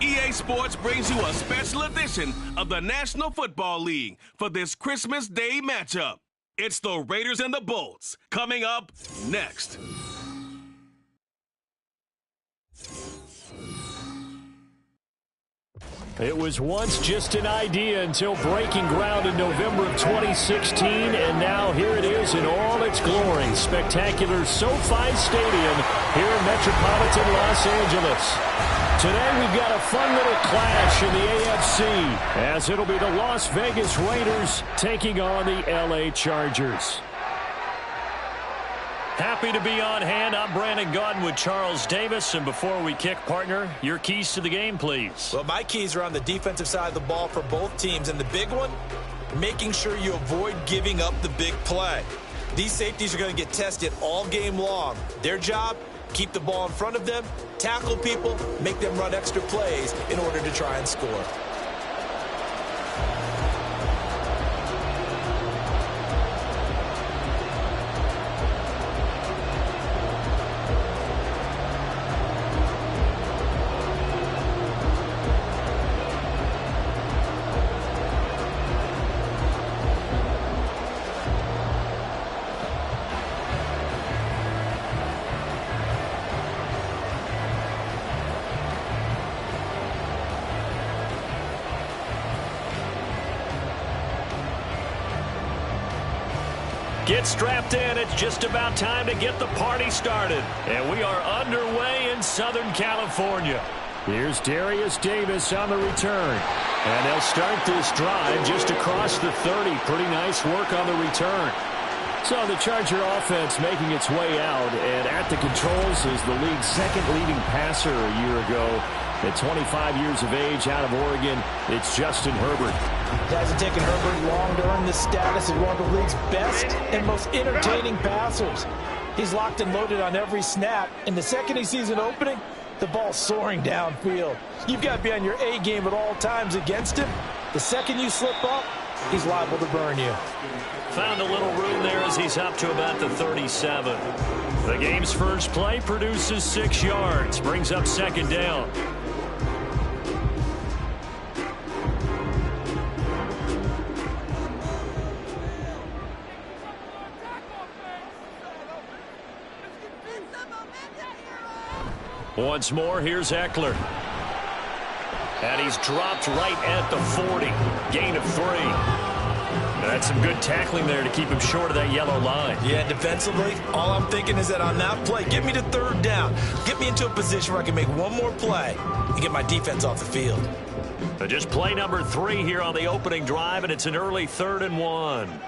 EA Sports brings you a special edition of the National Football League for this Christmas Day matchup. It's the Raiders and the Bolts, coming up next. It was once just an idea until breaking ground in November of 2016, and now here it is in all its glory. Spectacular SoFi Stadium here in metropolitan Los Angeles. Today we've got a fun little clash in the AFC, as it'll be the Las Vegas Raiders taking on the LA Chargers. Happy to be on hand. I'm Brandon Gaudin with Charles Davis. And before we kick, partner, your keys to the game, please. Well, my keys are on the defensive side of the ball for both teams. And the big one, making sure you avoid giving up the big play. These safeties are going to get tested all game long. Their job, keep the ball in front of them, tackle people, make them run extra plays in order to try and score. Get strapped in. It's just about time to get the party started. And we are underway in Southern California. Here's Darius Davis on the return. And they'll start this drive just across the 30. Pretty nice work on the return. So the Charger offense making its way out. And at the controls is the league's second leading passer a year ago. At 25 years of age, out of Oregon, it's Justin Herbert. It hasn't taken Herbert long to earn this status as one of the league's best and most entertaining passers. He's locked and loaded on every snap, and the second he sees an opening, the ball's soaring downfield. You've got to be on your A game at all times against him. The second you slip up, he's liable to burn you. Found a little room there as he's up to about the 37. The game's first play produces 6 yards, brings up second down. Once more, here's Eckler. And he's dropped right at the 40. Gain of 3. That's some good tackling there to keep him short of that yellow line. Yeah, defensively, all I'm thinking is that on that play, get me to third down. Get me into a position where I can make one more play and get my defense off the field. But just play number 3 here on the opening drive, and it's an early 3rd and 1.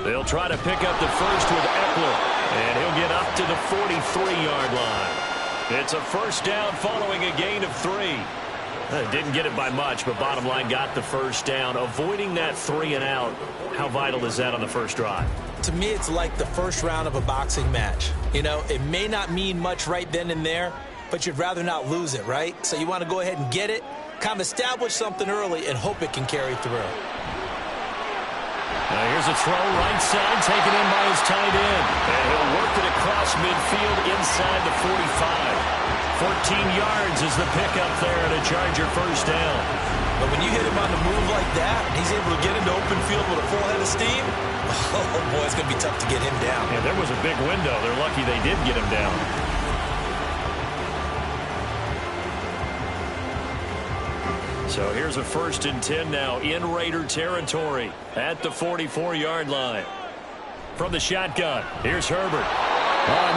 They'll try to pick up the first with Eckler. And he'll get up to the 43-yard line. It's a first down following a gain of 3. Didn't get it by much, but bottom line got the first down. Avoiding that 3 and out, how vital is that on the first drive? To me, it's like the first round of a boxing match. You know, it may not mean much right then and there, but you'd rather not lose it, right? So you want to go ahead and get it, kind of establish something early, and hope it can carry through. Now here's a throw right side, taken in by his tight end. And he'll work it across midfield inside the 45. 14 yards is the pickup there at a Charger first down. But when you hit him on the move like that, and he's able to get into open field with a full head of steam, oh boy, it's going to be tough to get him down. Yeah, there was a big window. They're lucky they did get him down. So here's a 1st and 10 now in Raider territory at the 44-yard line. From the shotgun, here's Herbert.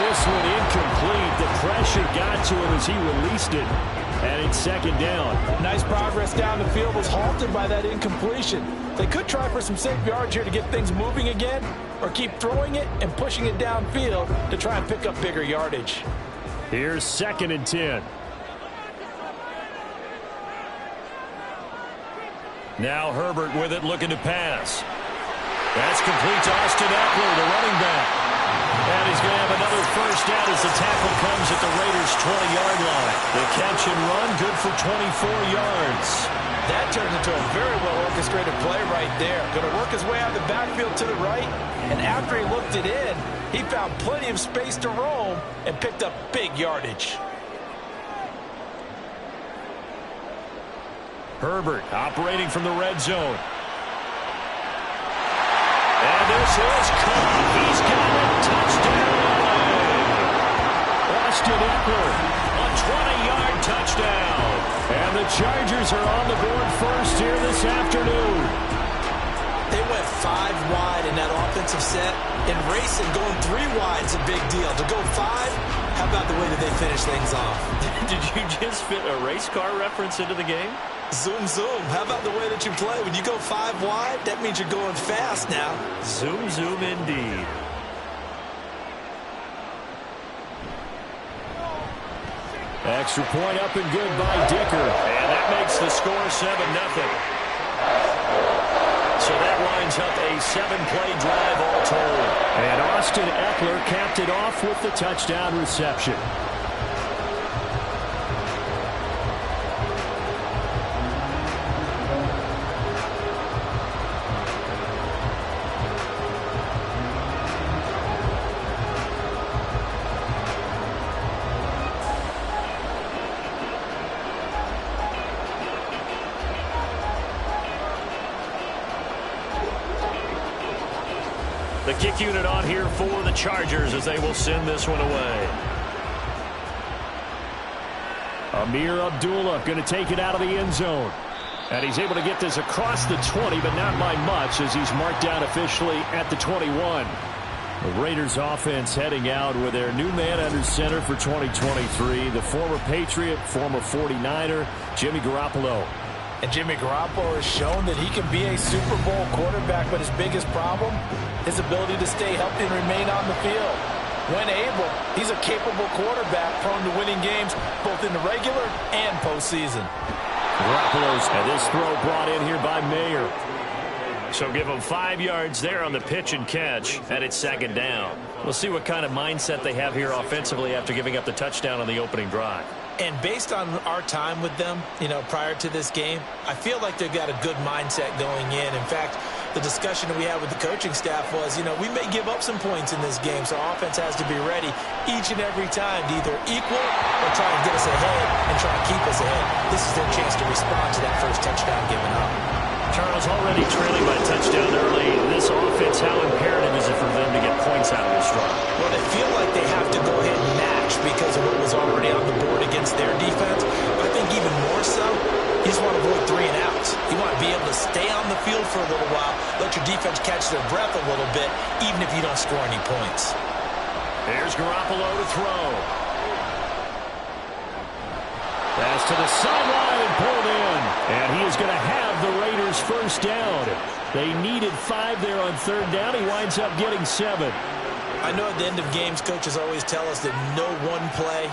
This one incomplete. The pressure got to him as he released it. And it's second down. Nice progress down the field was halted by that incompletion. They could try for some safe yards here to get things moving again, or keep throwing it and pushing it downfield to try and pick up bigger yardage. Here's 2nd and 10. Now Herbert with it, looking to pass. That's complete to Austin Eckler, the running back. And he's going to have another first down as the tackle comes at the Raiders' 20-yard line. The catch and run, good for 24 yards. That turns into a very well-orchestrated play right there. Going to work his way out of the backfield to the right, and after he looked it in, He found plenty of space to roam and picked up big yardage. Herbert operating from the red zone. And this is caught. He's got it. Touchdown. Austin Eckler, a 20-yard touchdown. And the Chargers are on the board first here this afternoon. They went 5 wide in that offensive set. In racing, going 3 wide is a big deal. To go 5, how about the way that they finish things off? Did you just fit a race car reference into the game? Zoom, zoom. How about the way that you play? When you go 5 wide, that means you're going fast now. Zoom, zoom indeed. Extra point up and good by Dicker. And that makes the score 7-0. So that lines up a 7-play drive all told. And Austin Eckler capped it off with the touchdown reception. The kick unit on here for the Chargers as they will send this one away. Amir Abdullah going to take it out of the end zone. And he's able to get this across the 20, but not by much as he's marked down officially at the 21. The Raiders offense heading out with their new man under center for 2023, the former Patriot, former 49er, Jimmy Garoppolo. And Jimmy Garoppolo has shown that he can be a Super Bowl quarterback, but his biggest problem, his ability to stay healthy and remain on the field. When able, he's a capable quarterback prone to winning games both in the regular and postseason. Garoppolo's and this throw brought in here by Mayer. So give them 5 yards there on the pitch and catch, and it's 2nd down. We'll see what kind of mindset they have here offensively after giving up the touchdown on the opening drive. And based on our time with them, prior to this game, I feel like they've got a good mindset going in. In fact, the discussion that we had with the coaching staff was, we may give up some points in this game, so offense has to be ready each and every time to either equal or try and get us ahead and try to keep us ahead. This is their chance to respond to that first touchdown given up. Charles, already trailing by touchdown early. This offense, how imperative is it for them to get points out of this drive? Well, they feel like they have to go ahead and match because of what was already on the board against their defense. But I think even more so, you just want to avoid 3 and outs. You want to be able to stay on the field for a little while, let your defense catch their breath a little bit, even if you don't score any points. There's Garoppolo to throw. Pass to the sideline and pulled in. And he is going to have the Raiders first down. They needed 5 there on 3rd down. He winds up getting 7. I know at the end of games, coaches always tell us that no one play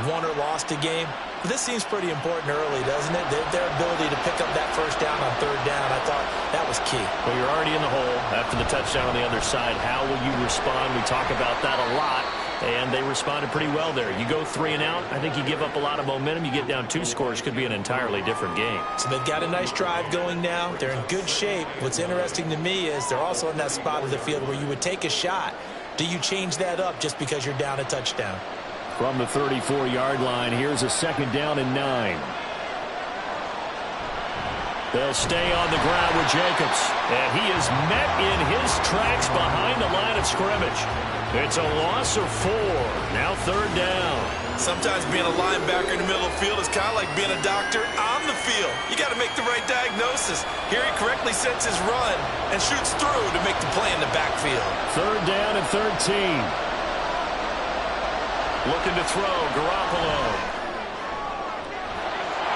won or lost a game. But this seems pretty important early, doesn't it? Their ability to pick up that first down on 3rd down, I thought that was key. Well, you're already in the hole after the touchdown on the other side. How will you respond? We talk about that a lot. And they responded pretty well there. You go 3 and out, I think you give up a lot of momentum. You get down 2 scores, could be an entirely different game. So they've got a nice drive going now. They're in good shape. What's interesting to me is they're also in that spot of the field where you would take a shot. Do you change that up just because you're down a touchdown? From the 34-yard line, here's a 2nd down and 9. They'll stay on the ground with Jacobs. And he is met in his tracks behind the line of scrimmage. It's a loss of 4. Now 3rd down. Sometimes being a linebacker in the middle of the field is kind of like being a doctor on the field. You got to make the right diagnosis. Here he correctly sets his run and shoots through to make the play in the backfield. 3rd down and 13. Looking to throw, Garoppolo.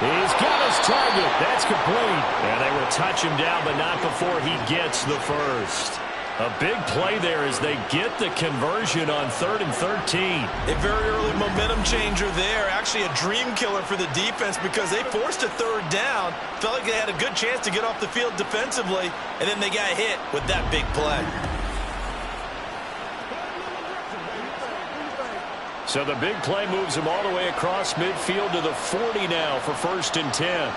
He's got his target. That's complete. And they will touch him down, but not before he gets the first. A big play there as they get the conversion on 3rd and 13. A very early momentum changer there. Actually a dream killer for the defense because they forced a 3rd down. Felt like they had a good chance to get off the field defensively, and then they got hit with that big play. So the big play moves him all the way across midfield to the 40 now for 1st and 10.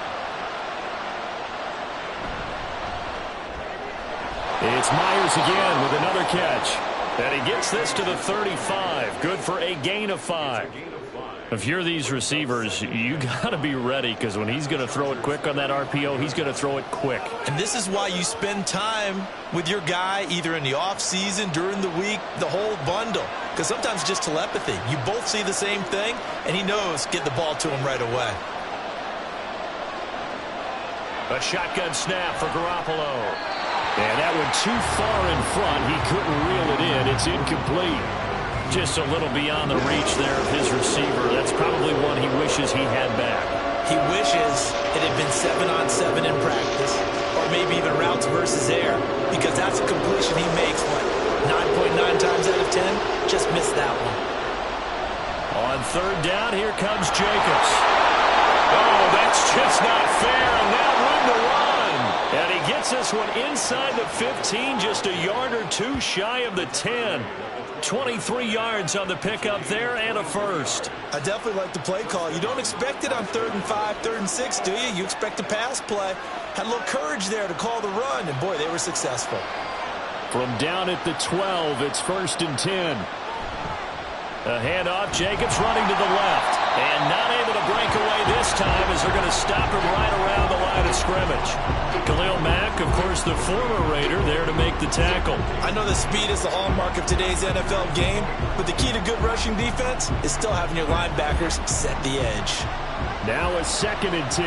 It's Myers again with another catch. And he gets this to the 35. Good for a gain of 5. If you're these receivers, you got to be ready, because when he's going to throw it quick on that RPO, he's going to throw it quick. And this is why you spend time with your guy either in the offseason, during the week, the whole bundle. Because sometimes it's just telepathy. You both see the same thing, and he knows get the ball to him right away. A shotgun snap for Garoppolo. And that one too far in front. He couldn't reel it in. It's incomplete. Just a little beyond the reach there of his receiver. That's probably one he wishes he had back. He wishes it had been 7-on-7 in practice, or maybe even routes versus air, because that's a completion he makes, what, 9.9 times out of 10? Just missed that one. On third down, here comes Jacobs. Oh, that's just not fair, and now room to run. And he gets this one inside the 15, just a yard or two shy of the 10. 23 yards on the pickup there and a first. I definitely like the play call. You don't expect it on 3rd and 5, 3rd and 6, do you? You expect a pass play. Had a little courage there to call the run, and boy, they were successful. From down at the 12, it's 1st and 10. A handoff, Jacobs running to the left. And not able to break away this time as they're going to stop him right around the line of scrimmage. Khalil Mack, of course, the former Raider, there to make the tackle. I know the speed is the hallmark of today's NFL game, but the key to good rushing defense is still having your linebackers set the edge. Now a 2nd and 10.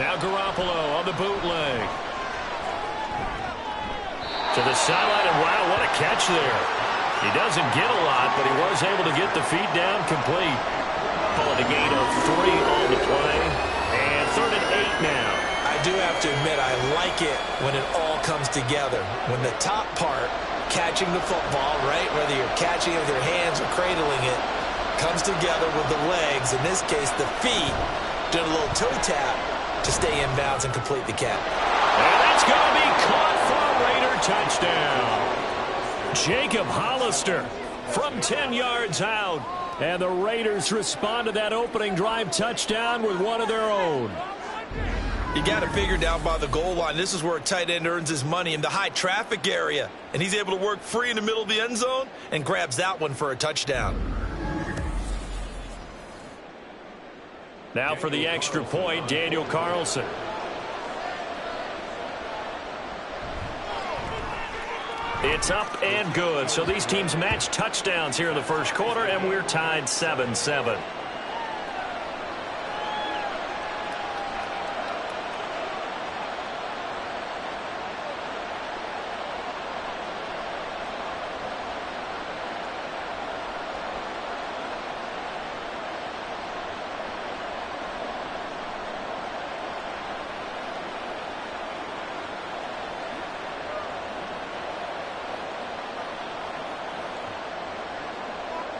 Now Garoppolo on the bootleg. To the sideline, and wow, what a catch there. He doesn't get a lot, but he was able to get the feet down complete. Call it a gain of 3 on the play. And 3rd and 8 now. I do have to admit, I like it when it all comes together. When the top part, catching the football, right, whether you're catching it with your hands or cradling it, comes together with the legs, in this case the feet, doing a little toe tap to stay in bounds and complete the catch. And that's going to be caught for a Raider touchdown. Jacob Hollister from 10 yards out. And the Raiders respond to that opening drive touchdown with one of their own. You got to figure down by the goal line. This is where a tight end earns his money, in the high traffic area. And he's able to work free in the middle of the end zone and grabs that one for a touchdown. Now for the extra point, Daniel Carlson. It's up and good. So these teams match touchdowns here in the first quarter, and we're tied 7-7.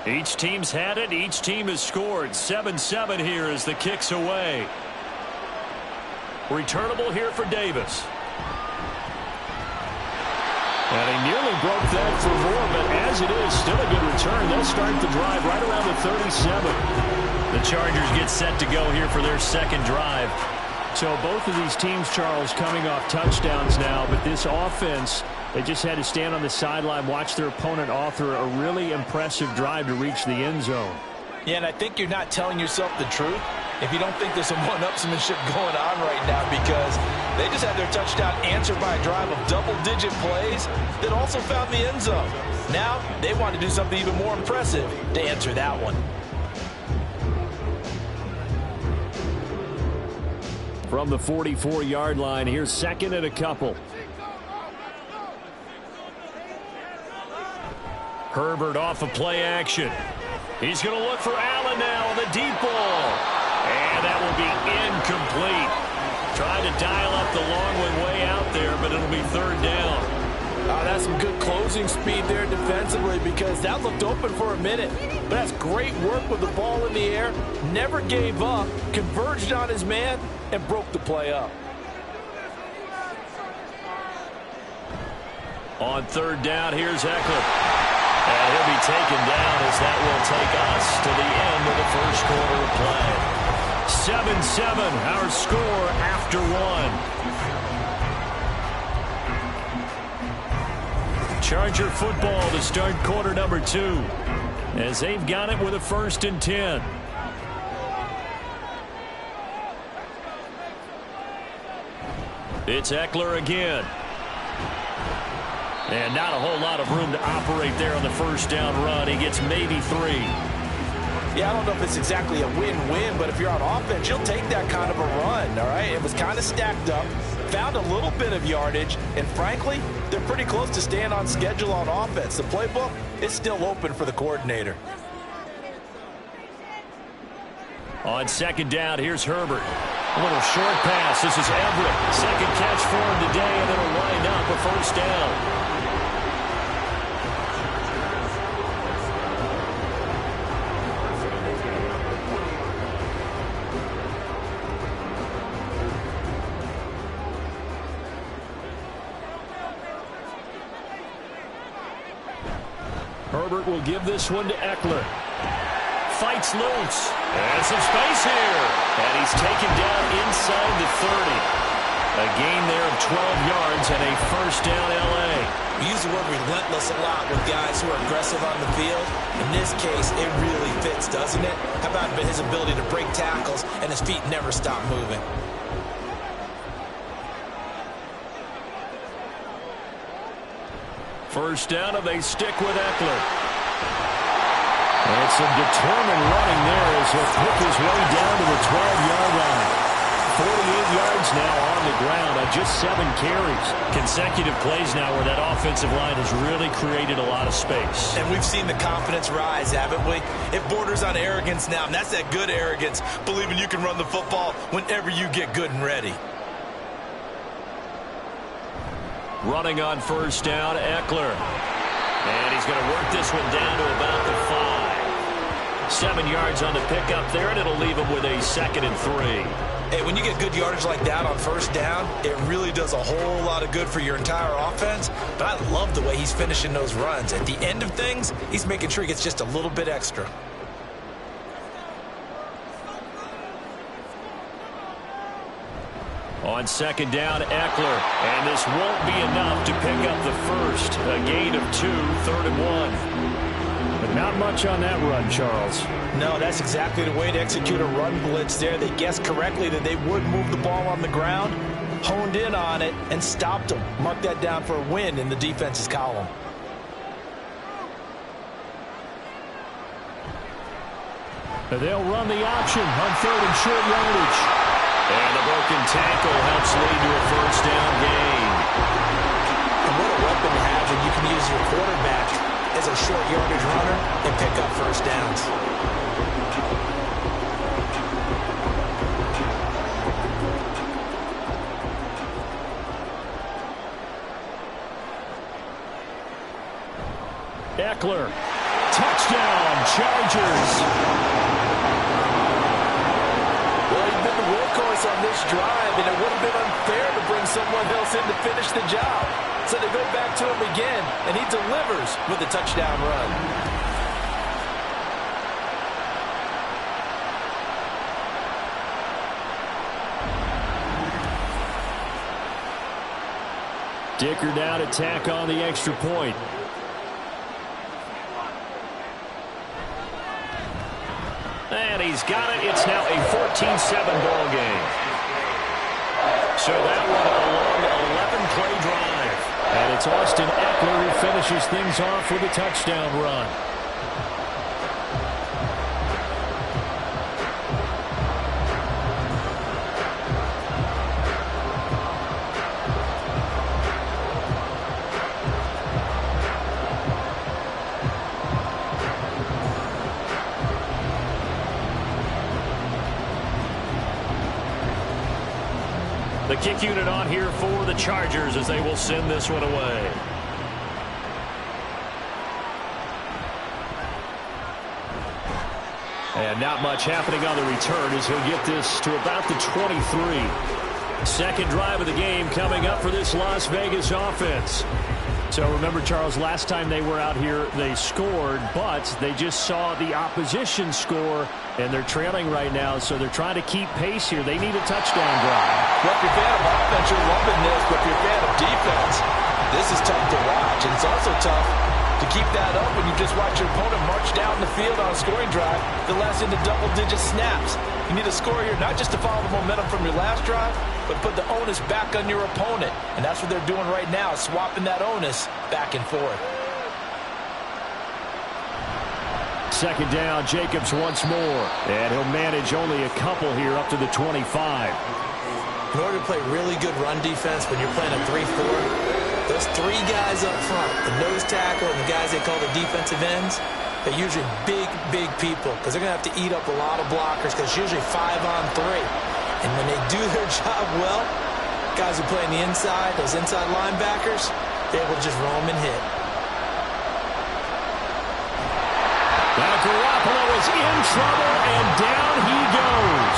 Each team's had it. Each team has scored. 7-7 here as the kick's away. Returnable here for Davis. And he nearly broke that for more, but as it is, still a good return. They'll start the drive right around the 37. The Chargers get set to go here for their second drive. So both of these teams, Charles, coming off touchdowns now, but this offense, they just had to stand on the sideline, watch their opponent author a really impressive drive to reach the end zone. Yeah, and I think you're not telling yourself the truth if you don't think there's some one-upsmanship going on right now, because they just had their touchdown answered by a drive of double-digit plays that also found the end zone. Now they want to do something even more impressive to answer that one. From the 44-yard line, here's 2nd and a couple. Herbert off of play action. He's going to look for Allen now on the deep ball. And that will be incomplete. Trying to dial up the long one way out there, but it'll be 3rd down. That's some good closing speed there defensively, because that looked open for a minute. But that's great work with the ball in the air. Never gave up, converged on his man, and broke the play up. On 3rd down, here's Eckler. And he'll be taken down as that will take us to the end of the first quarter of play. 7-7, our score after one. Charger football to start quarter number 2, as they've got it with a 1st and 10. It's Eckler again. And not a whole lot of room to operate there on the 1st down run. He gets maybe 3. Yeah, I don't know if it's exactly a win-win, but if you're on offense, you'll take that kind of a run, all right? It was kind of stacked up, found a little bit of yardage, and frankly, they're pretty close to staying on schedule on offense. The playbook is still open for the coordinator. On 2nd down, here's Herbert. A little short pass. This is Everett. 2nd catch for him today, and it'll wind up a 1st down. Herbert will give this one to Eckler. Fights loose. And some space here. And he's taken down inside the 30. A gain there of 12 yards and a 1st down L.A. We use the word relentless a lot with guys who are aggressive on the field. In this case, it really fits, doesn't it? How about his ability to break tackles and his feet never stop moving? First down, and they stick with Eckler. And some determined running there as he'll pick his way down to the 12-yard line. 48 yards now on the ground on just 7 carries. Consecutive plays now where that offensive line has really created a lot of space. And we've seen the confidence rise, haven't we? It borders on arrogance now, and that's that good arrogance, believing you can run the football whenever you get good and ready. Running on 1st down, Eckler. And he's going to work this one down to about the 5. 7 yards on the pickup there, and it'll leave him with a 2nd and 3. Hey, when you get good yardage like that on 1st down, it really does a whole lot of good for your entire offense. But I love the way he's finishing those runs. At the end of things, he's making sure he gets just a little bit extra. On 2nd down, Eckler. And this won't be enough to pick up the 1st. A gain of 2, 3rd and 1. But not much on that run, Charles. No, that's exactly the way to execute a run blitz there. They guessed correctly that they would move the ball on the ground, honed in on it, and stopped them. Mark that down for a win in the defense's column. They'll run the option on 3rd and short yardage. And the broken tackle helps lead to a 1st down gain. And what a weapon to have when you can use your quarterback as a short yardage runner and pick up 1st downs. Eckler. Touchdown, Chargers. Well, he's been the workhorse on this drive, and it would have been unfair to bring someone else in to finish the job. So they go back to him again, and he delivers with a touchdown run. Dicker down to tack on the extra point. And he's got it. It's now a 14-7 ball game. So that one a long 11-play drive. And it's Austin Eckler who finishes things off with a touchdown run. The kick unit on here for the Chargers as they will send this one away. And not much happening on the return as he'll get this to about the 23. Second drive of the game coming up for this Las Vegas offense. So remember, Charles, last time they were out here, they scored, but they just saw the opposition score, and they're trailing right now, so they're trying to keep pace here. They need a touchdown drive. Well, if you're a fan of offense, you're loving this, but if you're a fan of defense, this is tough to watch, and it's also tough to keep that up when you just watch your opponent march down the field on a scoring drive that lasts into double-digit snaps. You need a score here, not just to follow the momentum from your last drive, but put the onus back on your opponent. And that's what they're doing right now, swapping that onus back and forth. Second down, Jacobs once more. And he'll manage only a couple here up to the 25. In order to play really good run defense when you're playing a 3-4, those three guys up front, the nose tackle and the guys they call the defensive ends, they're usually big, big people because they're going to have to eat up a lot of blockers because it's usually 5-on-3. And when they do their job well, guys who play on the inside, those inside linebackers, they're able to just roam and hit. Now Garoppolo is in trouble, and down he goes.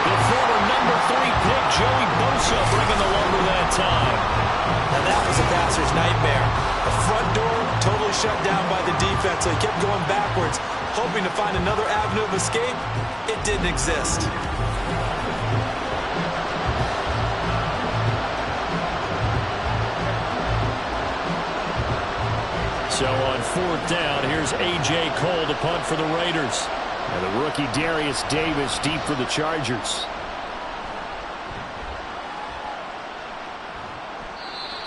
The former number 3 pick, Joey Bosa, bringing the lumber that time. Now that was a passer's nightmare. The front door totally shut down by the defense, so he kept going backwards, hoping to find another avenue of escape. It didn't exist. So on 4th down, here's A.J. Cole to punt for the Raiders. And the rookie Darius Davis deep for the Chargers.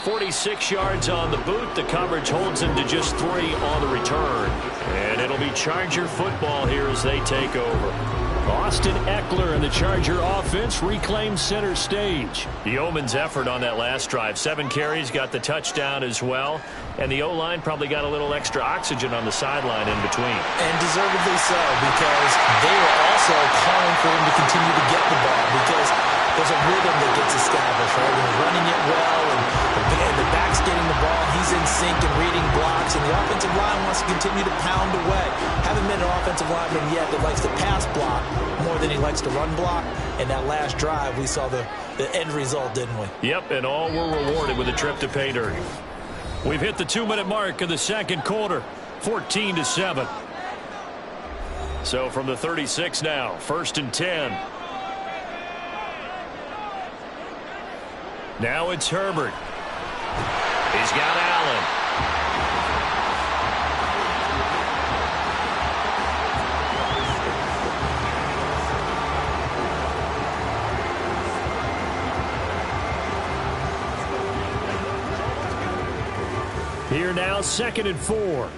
46 yards on the boot. The coverage holds him to just 3 on the return. And it'll be Charger football here as they take over. Austin Eckler and the Charger offense reclaim center stage. The Yeoman's effort on that last drive. 7 carries, got the touchdown as well. And the O-line probably got a little extra oxygen on the sideline in between. And deservedly so, because they were also calling for him to continue to get the ball because there's a rhythm that gets established, right? When he's running it well and the back's getting the ball, he's in sync and reading blocks, and the offensive line wants to continue to pound away. Haven't been an offensive lineman yet that likes to pass block more than he likes to run block. In that last drive, we saw the end result, didn't we? Yep, and all were rewarded with a trip to pay dirt. We've hit the 2-minute mark of the second quarter, 14-7. So from the 36 now, 1st and 10. Now it's Herbert. He's got Allen. Here now, 2nd and 4.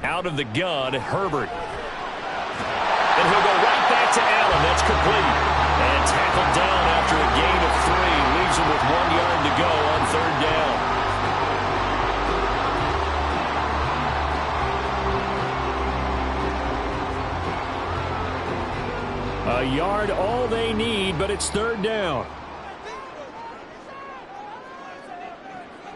Out of the gun, Herbert. And he'll go right back to Allen. That's complete. And tackled down after a gain of 3. Leaves him with 1 yard to go on 3rd down. A yard all they need, but it's 3rd down.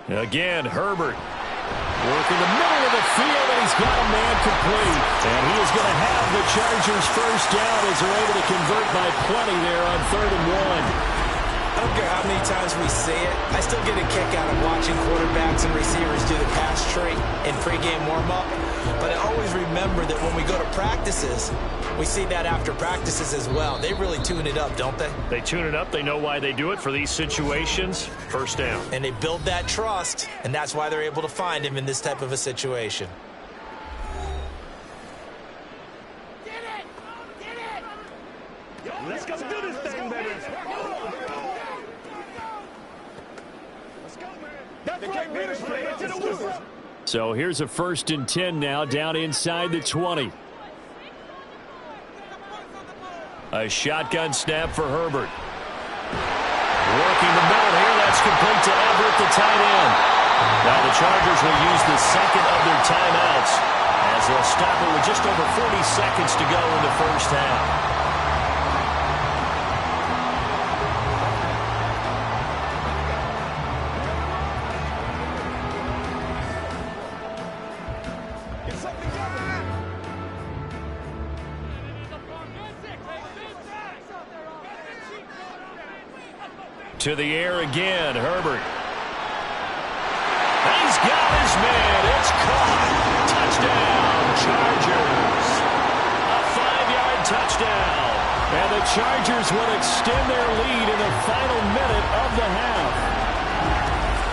Again, Herbert. Working the middle of the field, and he's got a man complete. And he is going to have the Chargers' 1st down as they're able to convert by plenty there on 3rd and 1. I don't care how many times we say it, I still get a kick out of watching quarterbacks and receivers do the pass tree in pregame warm-up. But I always remember that when we go to practices, we see that after practices as well. They really tune it up, don't they? They tune it up. They know why they do it for these situations. 1st down. And they build that trust, and that's why they're able to find him in this type of a situation. Get it! Get it! Let's go do this thing, baby! Let's go, man! That's right, baby! Straight to the woods! So here's a 1st and 10 now, down inside the 20. A shotgun snap for Herbert. Working the middle here, that's complete to Everett, the tight end. Now the Chargers will use the 2nd of their timeouts as they'll stop it with just over 40 seconds to go in the 1st half. To the air again, Herbert. He's got his man. It's caught. Touchdown, Chargers. A 5-yard touchdown. And the Chargers will extend their lead in the final minute of the half.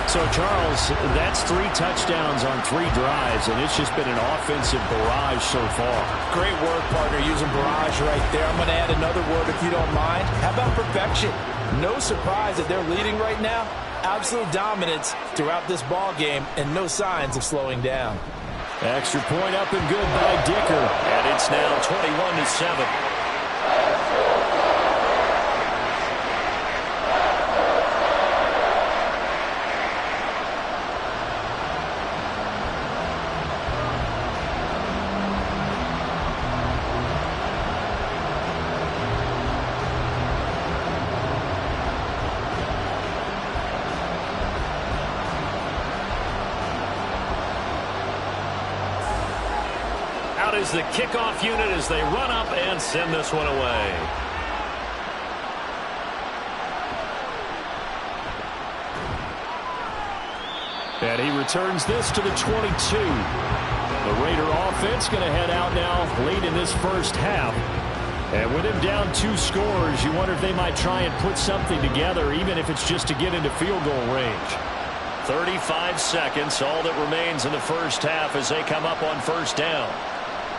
So, Charles, that's 3 touchdowns on 3 drives, and it's just been an offensive barrage so far. Great work, partner, using barrage right there. I'm going to add another word if you don't mind. How about perfection? No surprise that they're leading right now. Absolute dominance throughout this ball game and no signs of slowing down. Extra point up and good by Dicker. And it's now 21-7. Is the kickoff unit as they run up and send this one away. And he returns this to the 22. The Raider offense going to head out now late in this first half. And with him down 2 scores, you wonder if they might try and put something together, even if it's just to get into field goal range. 35 seconds, all that remains in the first half as they come up on first down.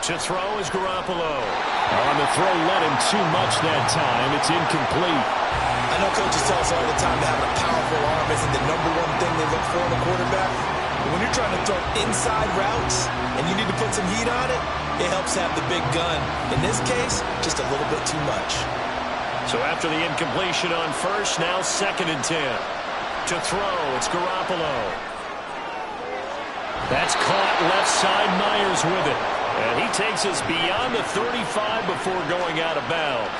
To throw is Garoppolo. On the throw, led him too much that time. It's incomplete. I know coaches tell us all the time that having a powerful arm isn't the #1 thing they look for in a quarterback. But when you're trying to throw inside routes and you need to put some heat on it, it helps have the big gun. In this case, just a little bit too much. So after the incompletion on first, now 2nd and 10. To throw, it's Garoppolo. That's caught left side, Myers with it. And he takes us beyond the 35 before going out of bounds.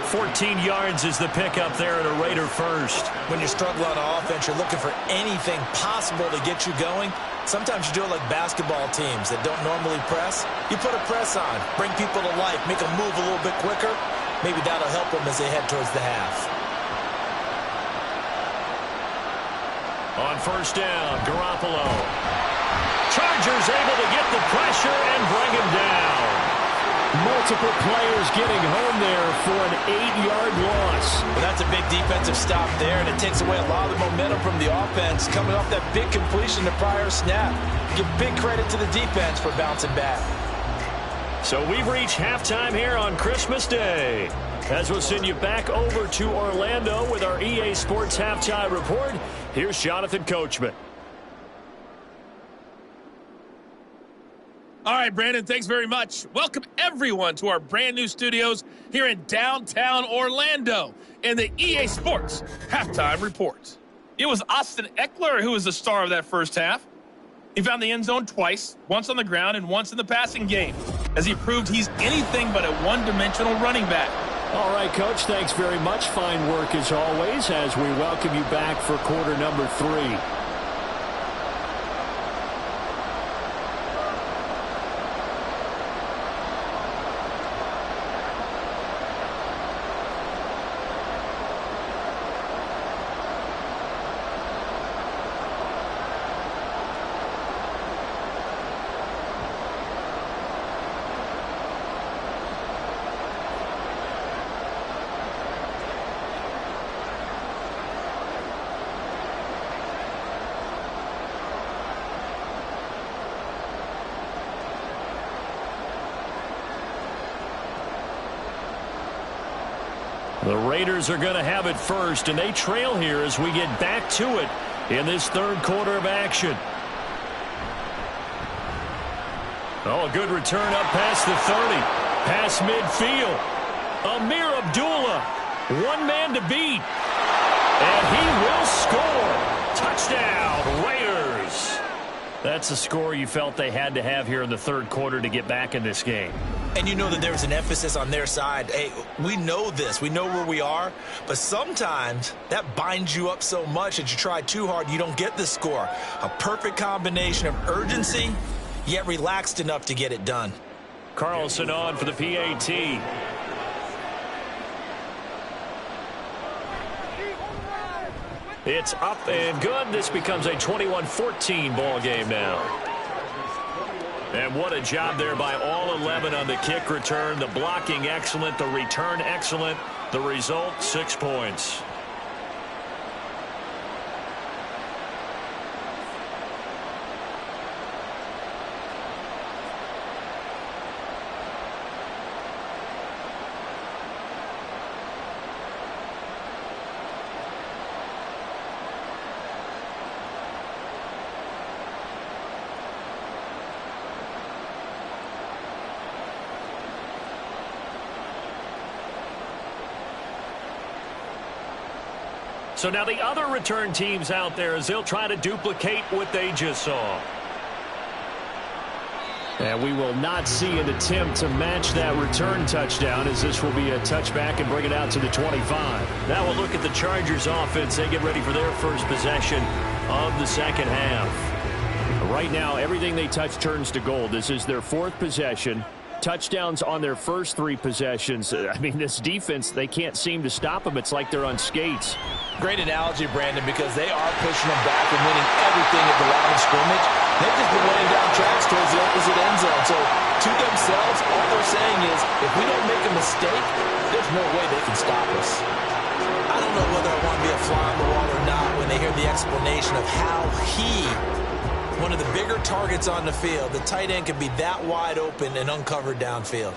14 yards is the pickup there at a Raider first. When you're struggling on offense, you're looking for anything possible to get you going. Sometimes you do it like basketball teams that don't normally press. You put a press on, bring people to life, make them move a little bit quicker. Maybe that'll help them as they head towards the half. On first down, Garoppolo. Chargers able to get the pressure and bring him down. Multiple players getting home there for an 8-yard loss. Well, that's a big defensive stop there, and it takes away a lot of the momentum from the offense coming off that big completion the prior snap. Give big credit to the defense for bouncing back. So we've reached halftime here on Christmas Day. As we'll send you back over to Orlando with our EA Sports Halftime Report, here's Jonathan Coachman. All right, Brandon, thanks very much. Welcome, everyone, to our brand-new studios here in downtown Orlando in the EA Sports Halftime Report. It was Austin Eckler who was the star of that first half. He found the end zone twice, once on the ground and once in the passing game, as he proved he's anything but a one-dimensional running back. All right, Coach, thanks very much. Fine work as always as we welcome you back for quarter number 3. The Raiders are going to have it first, and they trail here as we get back to it in this third quarter of action. Oh, a good return up past the 30. Past midfield. Amir Abdullah. One man to beat. And he will score. Touchdown, Raiders. That's a score you felt they had to have here in the third quarter to get back in this game. And you know that there's an emphasis on their side. Hey, we know this. We know where we are. But sometimes that binds you up so much that you try too hard, you don't get the score. A perfect combination of urgency, yet relaxed enough to get it done. Carlson on for the PAT. It's up and good. This becomes a 21-14 ball game now. And what a job there by all 11 on the kick return. The blocking excellent, the return excellent. The result, 6 points. So now the other return teams out there as they'll try to duplicate what they just saw. And we will not see an attempt to match that return touchdown, as this will be a touchback and bring it out to the 25. Now we'll look at the Chargers offense. They get ready for their first possession of the second half. Right now, everything they touch turns to gold. This is their 4th possession. Touchdowns on their first 3 possessions. I mean, this defense, they can't seem to stop them. It's like they're on skates. Great analogy, Brandon, because they are pushing them back and winning everything at the line of scrimmage. They've just been running down tracks towards the opposite end zone. So to themselves, all they're saying is, if we don't make a mistake, there's no way they can stop us. I don't know whether I want to be a fly on the wall or not when they hear the explanation of how one of the bigger targets on the field, the tight end can be that wide open and uncovered downfield.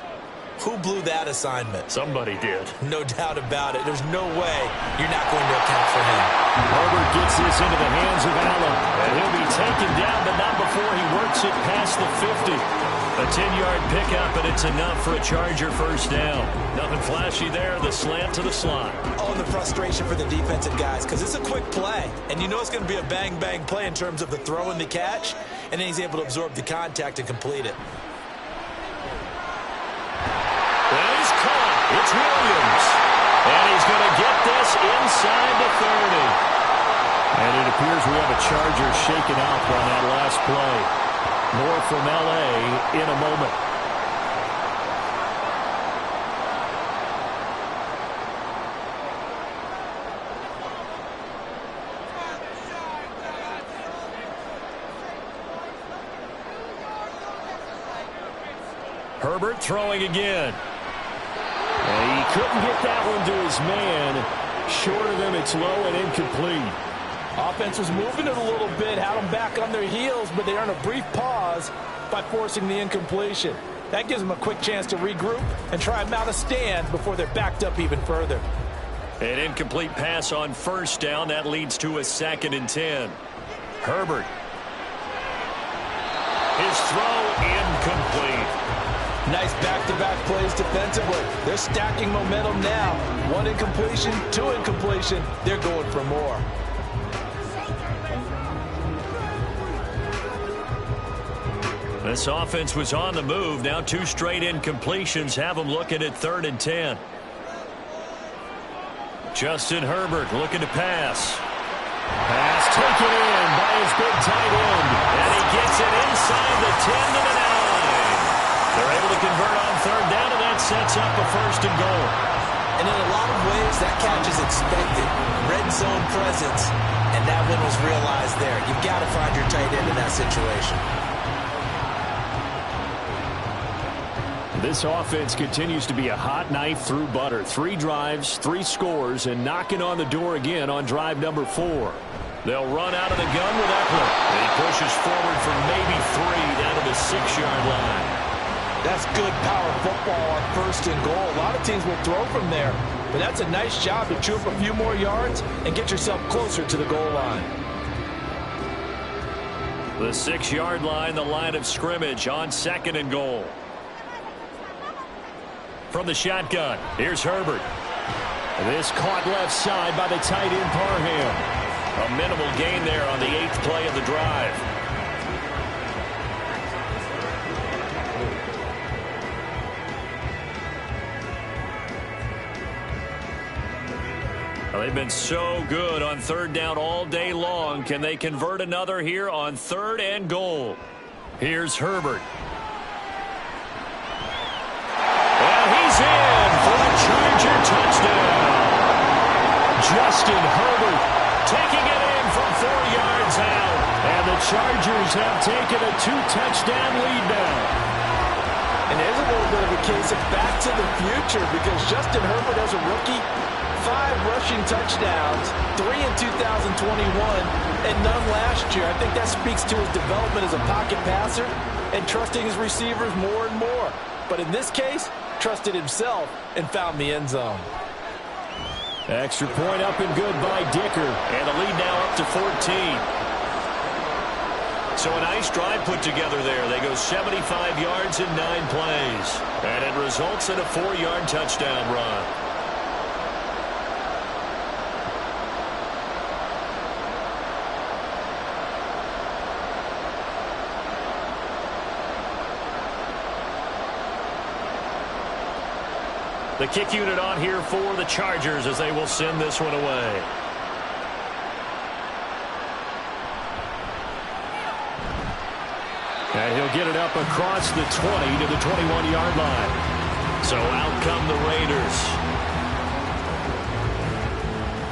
Who blew that assignment? Somebody did. No doubt about it. There's no way you're not going to account for him. Herbert gets this into the hands of Allen. And he'll be taken down, but not before he works it past the 50. A 10-yard pickup, and it's enough for a Charger first down. Nothing flashy there. The slant to the slot. Oh, and the frustration for the defensive guys, because it's a quick play. And you know it's going to be a bang-bang play in terms of the throw and the catch. And then he's able to absorb the contact and complete it. He's caught. It's Williams. And he's going to get this inside the 30. And it appears we have a Charger shaken out on that last play. More from L.A. in a moment. Herbert throwing again. And he couldn't get that one to his man. Short of him, it's low and incomplete. Offense was moving it a little bit, had them back on their heels, but they earned a brief pause by forcing the incompletion. That gives them a quick chance to regroup and try and mount a stand before they're backed up even further. An incomplete pass on first down. That leads to a 2nd and 10. Herbert. His throw incomplete. Nice back-to-back plays defensively. They're stacking momentum now. 1 incompletion, 2 incompletion. They're going for more. This offense was on the move. Now 2 straight incompletions have them looking at 3rd and 10. Justin Herbert looking to pass. Pass taken in by his big tight end. And he gets it inside the 10 to the 9. They're able to convert on 3rd down, and that sets up a 1st and goal. And in a lot of ways, that catch is expected. Red zone presence, and that one was realized there. You've got to find your tight end in that situation. This offense continues to be a hot knife through butter. 3 drives, 3 scores, and knocking on the door again on drive number 4. They'll run out of the gun with Eckler. And he pushes forward for maybe 3 down to the 6-yard line. That's good power football on 1st and goal. A lot of teams will throw from there, but that's a nice job to chew up a few more yards and get yourself closer to the goal line. The 6-yard line, the line of scrimmage on 2nd and goal. From the shotgun, here's Herbert. This caught left side by the tight end Parham. A minimal gain there on the 8th play of the drive. Well, they've been so good on 3rd down all day long. Can they convert another here on 3rd and goal? Here's Herbert. In for a Charger touchdown. Justin Herbert taking it in from 4 yards out. And the Chargers have taken a 2-touchdown lead now. And there's a little bit of a case of back to the future because Justin Herbert as a rookie, 5 rushing touchdowns, 3 in 2021, and none last year. I think that speaks to his development as a pocket passer and trusting his receivers more and more. But in this case, trusted himself and found the end zone. Extra point up and good by Dicker. And the lead now up to 14. So a nice drive put together there. They go 75 yards in 9 plays. And it results in a 4-yard touchdown run. The kick unit on here for the Chargers as they will send this one away. And he'll get it up across the 20 to the 21-yard line. So out come the Raiders.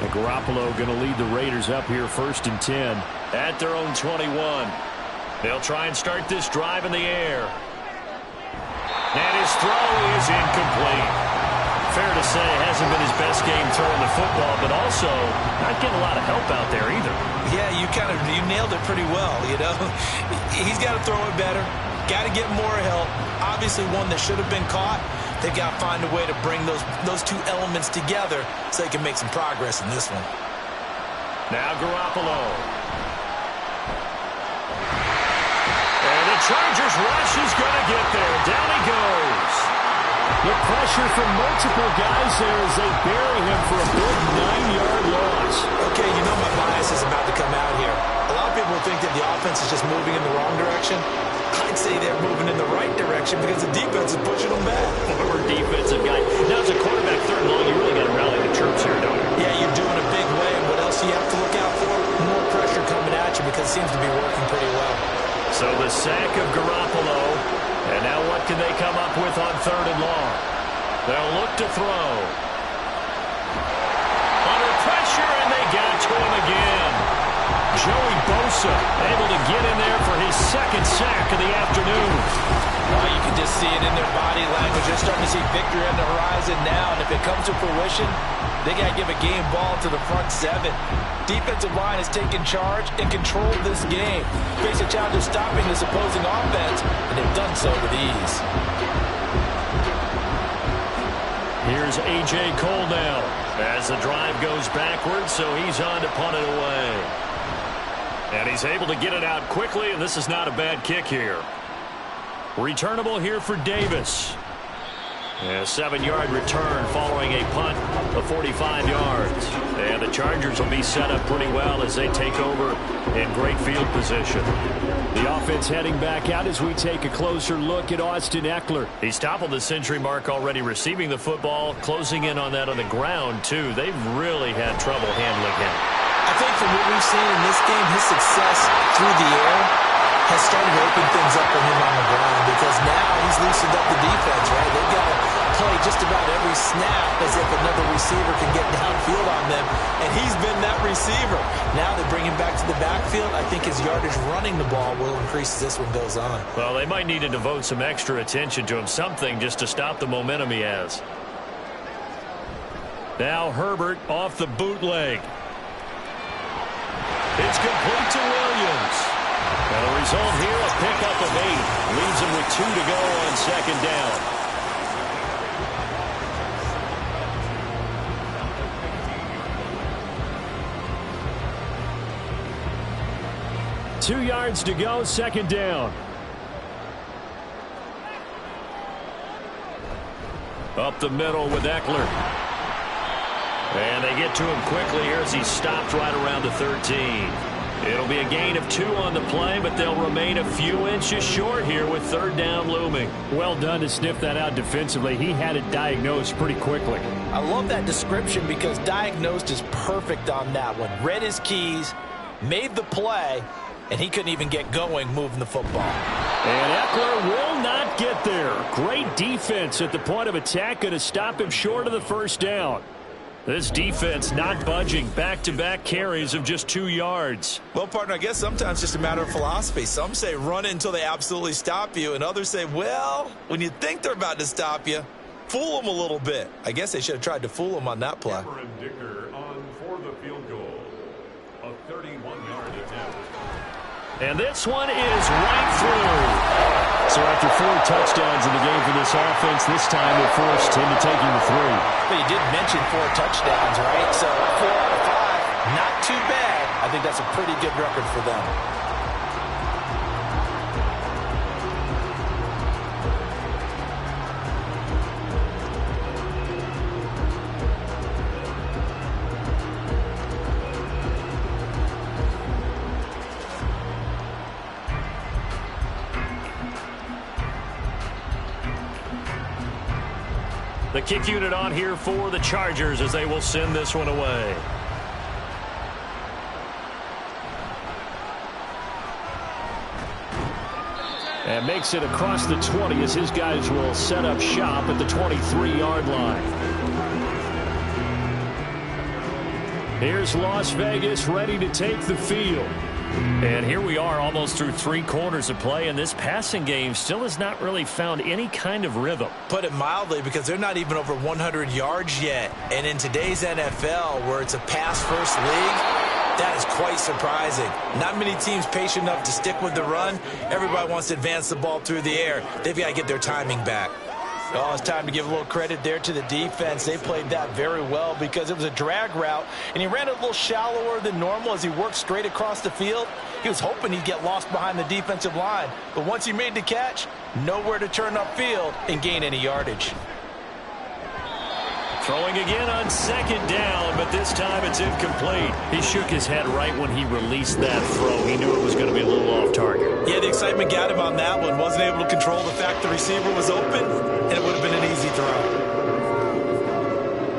And Garoppolo going to lead the Raiders up here 1st and 10 at their own 21. They'll try and start this drive in the air. And his throw is incomplete. Fair to say, it hasn't been his best game throwing the football, but also not getting a lot of help out there either. Yeah, you nailed it pretty well, you know. He's got to throw it better, got to get more help. Obviously one that should have been caught. They've got to find a way to bring those two elements together so they can make some progress in this one. Now Garoppolo. And the Chargers rush is going to get there. Down he goes. The pressure from multiple guys there as they bury him for a big 9-yard loss. Okay, you know my bias is about to come out here. A lot of people think that the offense is just moving in the wrong direction. I'd say they're moving in the right direction because the defense is pushing them back. Former defensive guy. Now as a quarterback 3rd and long, you really got to rally the troops here, don't you? Yeah, you're doing a big way. And what else do you have to look out for? More pressure coming at you because it seems to be working pretty well. So the sack of Garoppolo. And now what can they come up with on 3rd and long? They'll look to throw. Under pressure, and they got to him again. Joey Bosa able to get in there for his 2nd sack of the afternoon. Well, you can just see it in their body language. They're starting to see victory on the horizon now, and if it comes to fruition, they got to give a game ball to the front 7. Defensive line has taken charge and controlled this game. Face a challenge of stopping this opposing offense, and they've done so with ease. Here's A.J. Cole now as the drive goes backwards, so he's on to punt it away. And he's able to get it out quickly, and this is not a bad kick here. Returnable here for Davis. And a 7-yard return following a punt of 45 yards. And the Chargers will be set up pretty well as they take over in great field position. The offense heading back out as we take a closer look at Austin Eckler. He's toppled the century mark already receiving the football, closing in on that on the ground, too. They've really had trouble handling him. I think from what we've seen in this game, his success through the air has started to open things up for him on the ground because now he's loosened up the defense, right? They've got to play just about every snap as if another receiver can get downfield on them, and he's been that receiver. Now they bring him back to the backfield. I think his yardage running the ball will increase as this one goes on. Well, they might need to devote some extra attention to him, something just to stop the momentum he has. Now Herbert off the bootleg. It's complete to Williams. And the result here, a pickup of 8. Leaves him with 2 to go on 2nd down. Two yards to go, 2nd down. Up the middle with Eckler. And they get to him quickly here as he stopped right around the 13. It'll be a gain of 2 on the play, but they'll remain a few inches short here with 3rd down looming. Well done to sniff that out defensively. He had it diagnosed pretty quickly. I love that description because diagnosed is perfect on that one. Read his keys, made the play, and he couldn't even get going moving the football. And Eckler will not get there. Great defense at the point of attack, going to stop him short of the 1st down. This defense not budging. Back-to-back carries of just 2 yards. Well, partner, I guess sometimes it's just a matter of philosophy. Some say run it until they absolutely stop you, and others say, well, when you think they're about to stop you, fool them a little bit. I guess they should have tried to fool them on that play. Dicker on for the field goal. A 31-yard attempt. And this one is right through. So after 4 touchdowns in the game for this offense, this time they're forced into taking the 3. But you did mention 4 touchdowns, right? So 4 out of 5, not too bad. I think that's a pretty good record for them. The kick unit on here for the Chargers as they will send this one away. And makes it across the 20 as his guys will set up shop at the 23-yard line. Here's Las Vegas ready to take the field. And here we are almost through 3 quarters of play, and this passing game still has not really found any kind of rhythm. Put it mildly, because they're not even over 100 yards yet. And in today's NFL, where it's a pass-first league, that is quite surprising. Not many teams patient enough to stick with the run. Everybody wants to advance the ball through the air. They've got to get their timing back. Oh, it's time to give a little credit there to the defense. They played that very well because it was a drag route, and he ran it a little shallower than normal as he worked straight across the field. He was hoping he'd get lost behind the defensive line, but once he made the catch, nowhere to turn upfield and gain any yardage. Throwing again on 2nd down, but this time it's incomplete. He shook his head right when he released that throw. He knew it was going to be a little off target. Yeah, the excitement got him on that one. Wasn't able to control the fact the receiver was open, and it would have been an easy throw.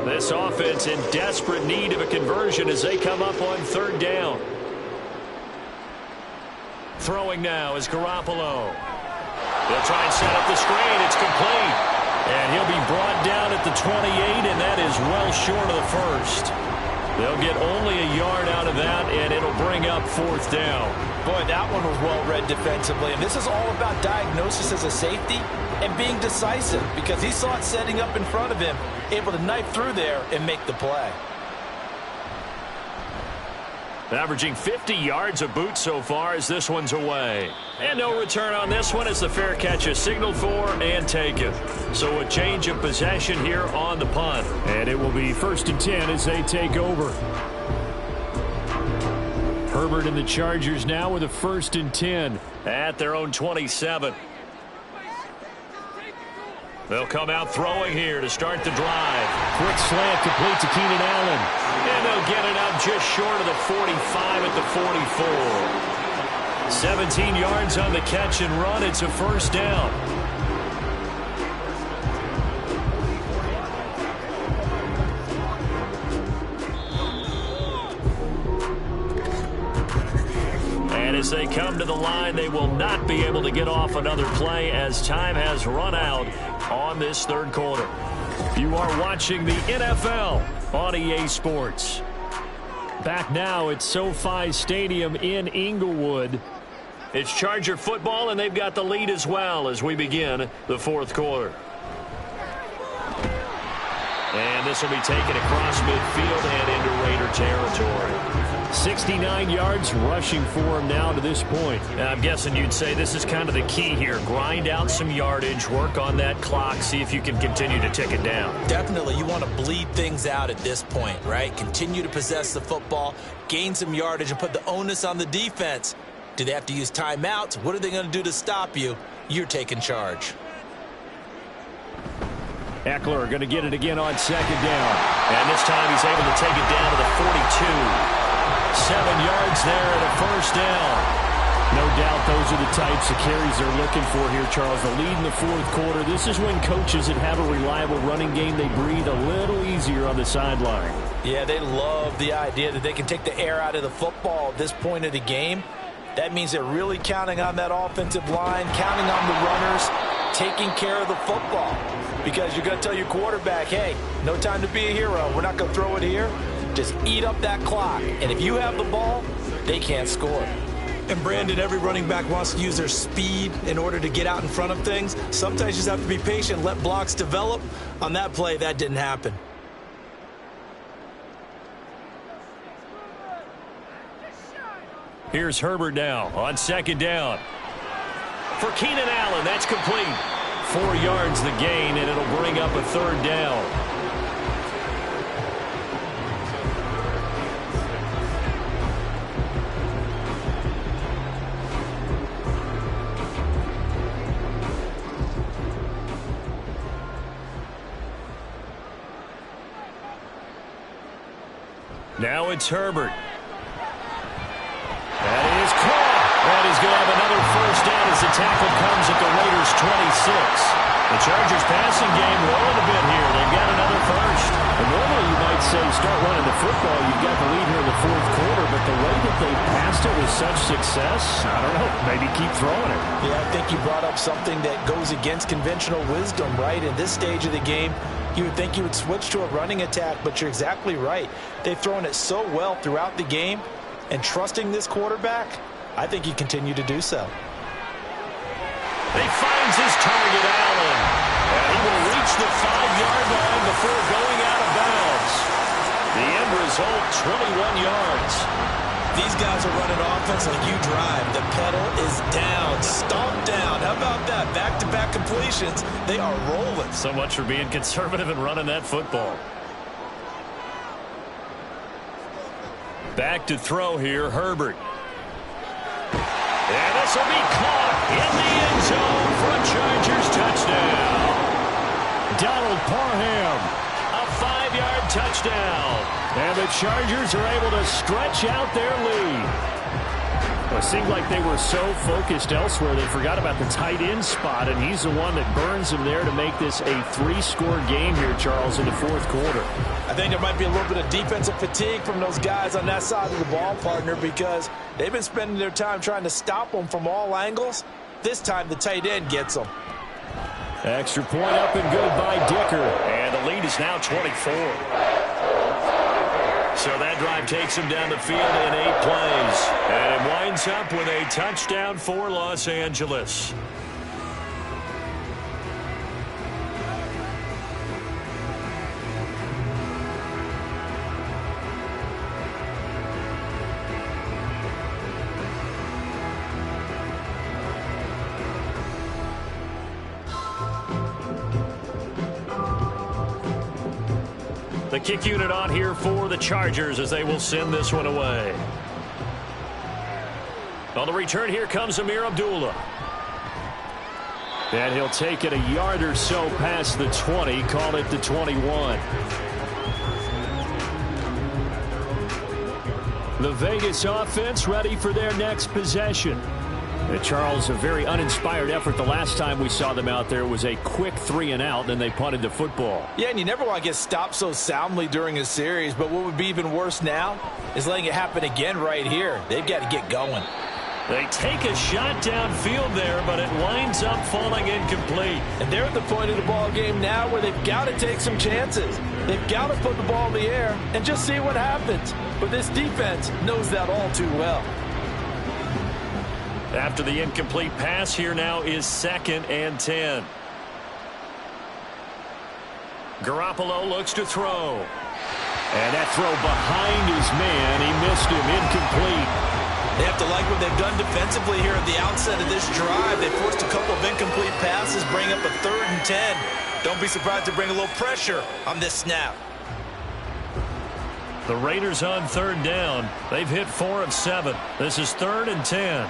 This offense in desperate need of a conversion as they come up on 3rd down. Throwing now is Garoppolo. They'll try and set up the screen. It's complete. And he'll be brought down at the 28, and that is well short of the 1st. They'll get only a yard out of that, and it'll bring up 4th down. Boy, that one was well read defensively. And this is all about diagnosis as a safety and being decisive, because he saw it setting up in front of him, able to knife through there and make the play. Averaging 50 yards a boot so far as this one's away. And no return on this one as the fair catch is signaled for and taken. So a change of possession here on the punt. And it will be 1st and 10 as they take over. Herbert and the Chargers now with a 1st and 10 at their own 27. They'll come out throwing here to start the drive. Quick slant complete to Keenan Allen. And they'll get it out just short of the 45 at the 44. 17 yards on the catch and run. It's a 1st down. And as they come to the line, they will not be able to get off another play as time has run out on this 3rd quarter. You are watching the NFL on EA Sports. Back now at SoFi Stadium in Inglewood. It's Charger football, and they've got the lead as well as we begin the 4th quarter. And this will be taken across midfield and into Raider territory. 69 yards rushing for him now to this point. I'm guessing you'd say this is kind of the key here. Grind out some yardage, work on that clock, see if you can continue to tick it down. Definitely, you want to bleed things out at this point, right? Continue to possess the football, gain some yardage, and put the onus on the defense. Do they have to use timeouts? What are they going to do to stop you? You're taking charge. Eckler going to get it again on 2nd down. And this time he's able to take it down to the 42. 7 yards there and a 1st down. No doubt those are the types of carries they're looking for here, Charles. The lead in the 4th quarter. This is when coaches that have a reliable running game, they breathe a little easier on the sideline. Yeah, they love the idea that they can take the air out of the football at this point of the game. That means they're really counting on that offensive line, counting on the runners. taking care of the football. Because you're going to tell your quarterback, hey, no time to be a hero. We're not going to throw it here. Just eat up that clock. And if you have the ball, they can't score. And Brandon, every running back wants to use their speed in order to get out in front of things. Sometimes you just have to be patient, let blocks develop. On that play, that didn't happen. Here's Herbert now on second down. For Keenan Allen, that's complete. 4 yards the gain, and it'll bring up a third down. Now it's Herbert. That is caught. And he's going to have another first down as the tackle comes at the Raiders' 26. The Chargers' passing game rolling a bit here. They've got another first. And normally you might say start running the football. You've got the lead here in the fourth quarter. But the way that they passed it with such success, I don't know, maybe keep throwing it. Yeah, I think you brought up something that goes against conventional wisdom, right? In this stage of the game, you would think you would switch to a running attack, but you're exactly right. They've thrown it so well throughout the game, and trusting this quarterback, I think you continue to do so. He finds his target, Allen. And he will reach the 5-yard line before going out of bounds. The end result, 21 yards. These guys are running offense like you drive. The pedal is down, stomped down. How about that? Back-to-back completions. They are rolling. So much for being conservative and running that football. Back to throw here, Herbert. And this will be caught in the end zone for a Chargers touchdown. Donald Parham, a 5-yard touchdown. And the Chargers are able to stretch out their lead. Well, it seemed like they were so focused elsewhere they forgot about the tight end spot, and he's the one that burns them there to make this a 3-score game here, Charles, in the fourth quarter. I think there might be a little bit of defensive fatigue from those guys on that side of the ball, partner, because they've been spending their time trying to stop them from all angles. This time the tight end gets them. Extra point up and good by Dicker. And the lead is now 24. So that drive takes him down the field in 8 plays. And it winds up with a touchdown for Los Angeles. The kick unit on here for the Chargers as they will send this one away. On the return, here comes Amir Abdullah. And he'll take it a yard or so past the 20, call it the 21. The Vegas offense ready for their next possession. Charles, a very uninspired effort. The last time we saw them out there was a quick 3-and-out, then they punted the football. Yeah, and you never want to get stopped so soundly during a series, but what would be even worse now is letting it happen again right here. They've got to get going. They take a shot downfield there, but it winds up falling incomplete. And they're at the point of the ball game now where they've got to take some chances. They've got to put the ball in the air and just see what happens. But this defense knows that all too well. After the incomplete pass, here now is 2nd and 10. Garoppolo looks to throw. And that throw behind his man. He missed him, incomplete. They have to like what they've done defensively here at the outset of this drive. They forced a couple of incomplete passes, bring up a 3rd and 10. Don't be surprised to bring a little pressure on this snap. The Raiders on 3rd down. They've hit 4 of 7. This is 3rd and 10.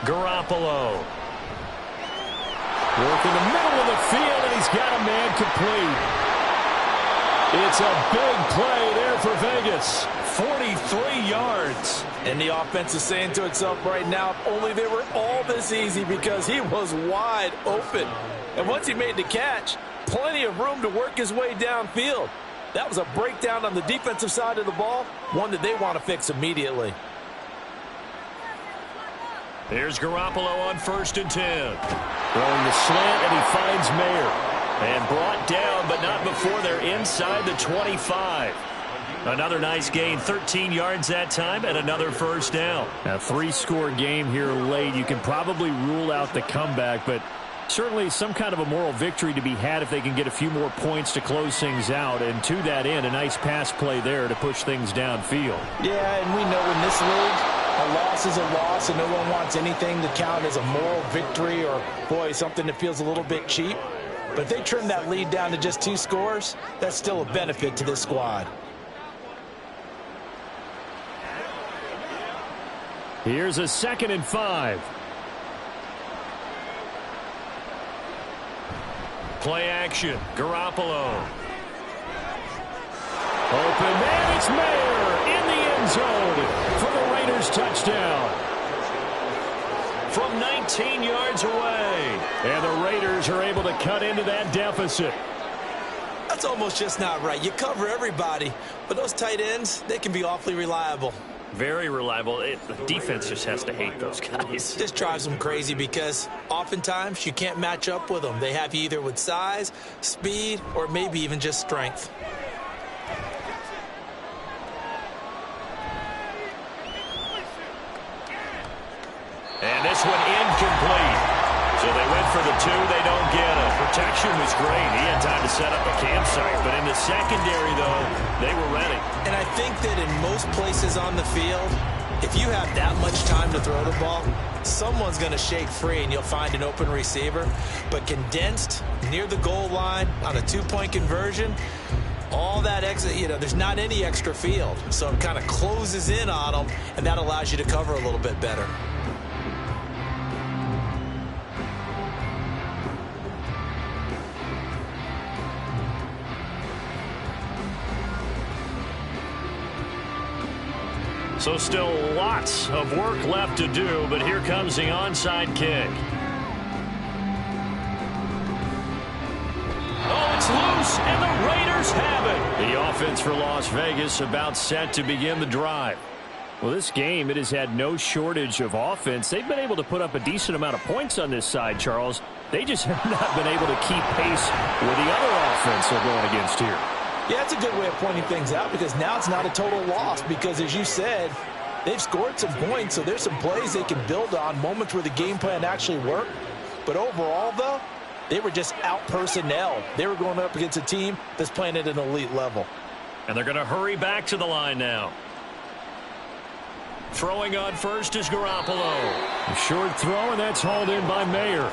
Garoppolo. Working the middle of the field, and he's got a man complete. It's a big play there for Vegas. 43 yards. And the offense is saying to itself right now, if only they were all this easy, because he was wide open. And once he made the catch, plenty of room to work his way downfield. That was a breakdown on the defensive side of the ball, one that they want to fix immediately. Here's Garoppolo on 1st and 10. Throwing the slant, and he finds Mayer. And brought down, but not before they're inside the 25. Another nice gain, 13 yards that time, and another first down. A 3-score game here late. You can probably rule out the comeback, but certainly some kind of a moral victory to be had if they can get a few more points to close things out. And to that end, a nice pass play there to push things downfield. Yeah, and we know in this league, a loss is a loss, and no one wants anything to count as a moral victory or, boy, something that feels a little bit cheap. But if they trim that lead down to just 2 scores, that's still a benefit to this squad. Here's a 2nd and 5. Play action. Garoppolo. Open man, it's Mayer in the end zone for the Raiders touchdown. From 19 yards away. And the Raiders are able to cut into that deficit. That's almost just not right. You cover everybody, but those tight ends, they can be awfully reliable. Very reliable. The defense just has to hate those guys. This drives them crazy because oftentimes you can't match up with them. They have you either with size, speed, or maybe even just strength. And this one incomplete. So they went for the 2. They don't get it. Protection was great. He had time to set up a campsite. But in the secondary, though, they were ready. And I think that in most places on the field, if you have that much time to throw the ball, someone's going to shake free and you'll find an open receiver. But condensed near the goal line on a 2-point conversion, all that extra, there's not any extra field. So it kind of closes in on them, and that allows you to cover a little bit better. So still lots of work left to do, but here comes the onside kick. Oh, it's loose, and the Raiders have it. The offense for Las Vegas about set to begin the drive. Well, this game, it has had no shortage of offense. They've been able to put up a decent amount of points on this side, Charles. They just have not been able to keep pace with the other offense they're going against here. Yeah, it's a good way of pointing things out because now it's not a total loss because, as you said, they've scored some points, so there's some plays they can build on, moments where the game plan actually worked. But overall, though, they were just out-personnel. They were going up against a team that's playing at an elite level. And they're going to hurry back to the line now. Throwing on first is Garoppolo. A short throw, and that's hauled in by Mayer.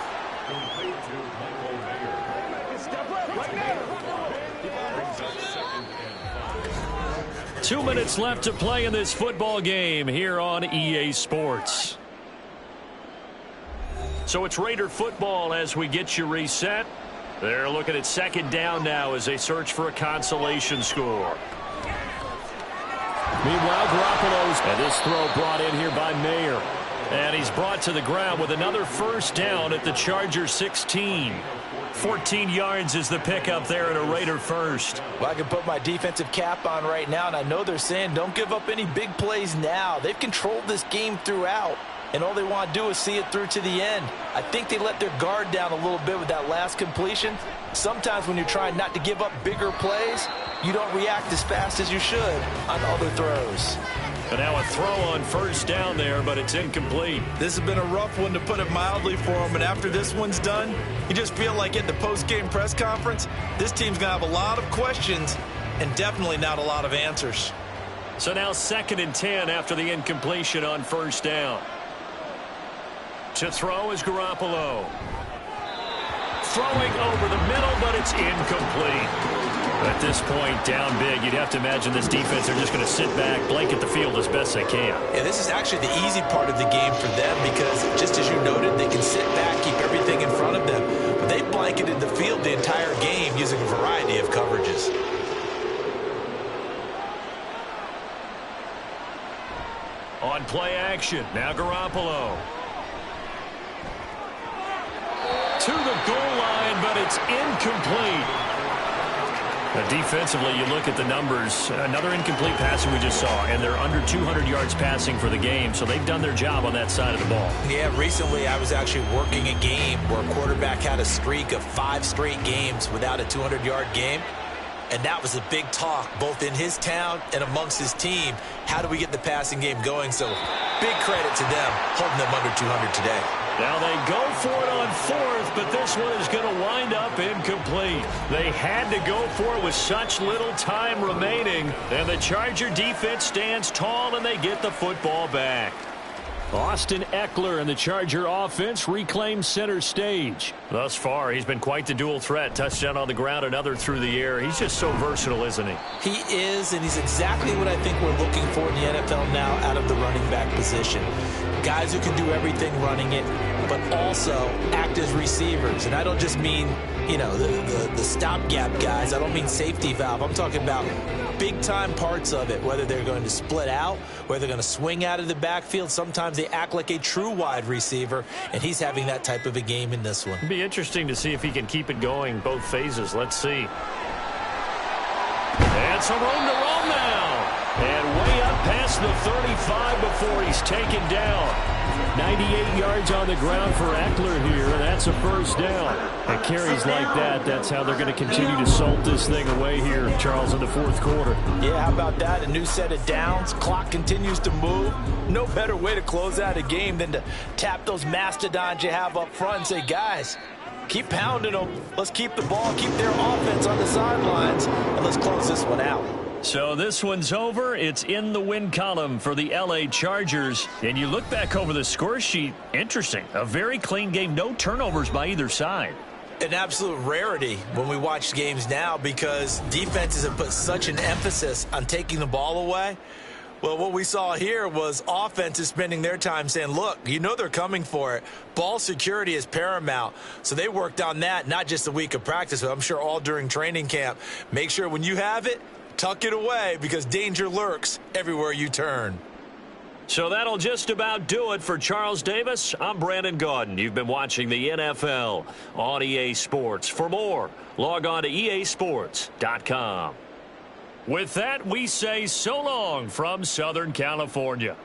2 minutes left to play in this football game here on EA Sports. So it's Raider football as we get you reset. They're looking at 2nd down now as they search for a consolation score. Meanwhile, Garoppolo's, and this throw brought in here by Mayer. And he's brought to the ground with another first down at the Chargers 16. 14 yards is the pickup there at a Raider first. Well, I can put my defensive cap on right now, and I know they're saying don't give up any big plays now. They've controlled this game throughout, and all they want to do is see it through to the end. I think they let their guard down a little bit with that last completion. Sometimes when you're trying not to give up bigger plays, you don't react as fast as you should on other throws. And now a throw on first down there, but it's incomplete. This has been a rough one, to put it mildly, for them. And after this one's done, you just feel like at the post-game press conference, this team's going to have a lot of questions and definitely not a lot of answers. So now 2nd and 10 after the incompletion on first down. To throw is Garoppolo. Throwing over the middle, but it's incomplete. At this point, down big, you'd have to imagine this defense are just going to sit back, blanket the field as best they can. Yeah, this is actually the easy part of the game for them because, just as you noted, they can sit back, keep everything in front of them. But they blanketed the field the entire game using a variety of coverages. On play action, now Garoppolo. To the goal line, but it's incomplete. Defensively, you look at the numbers. Another incomplete passing we just saw, and they're under 200 yards passing for the game, so they've done their job on that side of the ball. Yeah, recently I was actually working a game where a quarterback had a streak of 5 straight games without a 200-yard game, and that was a big talk both in his town and amongst his team. How do we get the passing game going? So big credit to them holding them under 200 today. Now they go for it on 4th, but this one is going to wind up incomplete. They had to go for it with such little time remaining, and the Charger defense stands tall, and they get the football back. Austin Eckler and the Charger offense reclaim center stage. Thus far, he's been quite the dual threat. Touchdown on the ground, another through the air. He's just so versatile, isn't he? He is, and he's exactly what I think we're looking for in the NFL now out of the running back position. Guys who can do everything running it, but also act as receivers. And I don't just mean, you know, the stopgap guys. I don't mean safety valve. I'm talking about big-time parts of it, whether they're going to split out, whether they're going to swing out of the backfield. Sometimes they act like a true wide receiver, and he's having that type of a game in this one. It'd be interesting to see if he can keep it going both phases. Let's see. And some room to roam now. And way up past the 35 before he's taken down. 98 yards on the ground for Eckler here, and that's a first down. And carries like that, that's how they're going to continue to salt this thing away here, Charles, in the fourth quarter. Yeah, how about that? A new set of downs. Clock continues to move. No better way to close out a game than to tap those mastodons you have up front and say, guys, keep pounding them. Let's keep the ball, keep their offense on the sidelines, and let's close this one out. So this one's over. It's in the win column for the L.A. Chargers. And you look back over the score sheet, interesting. A very clean game, no turnovers by either side. An absolute rarity when we watch games now because defenses have put such an emphasis on taking the ball away. Well, what we saw here was offenses spending their time saying, look, you know they're coming for it. Ball security is paramount. So they worked on that, not just a week of practice, but I'm sure all during training camp. Make sure when you have it, tuck it away because danger lurks everywhere you turn. So that'll just about do it for Charles Davis. I'm Brandon Gaudin. You've been watching the NFL on EA Sports. For more, log on to easports.com. With that, we say so long from Southern California.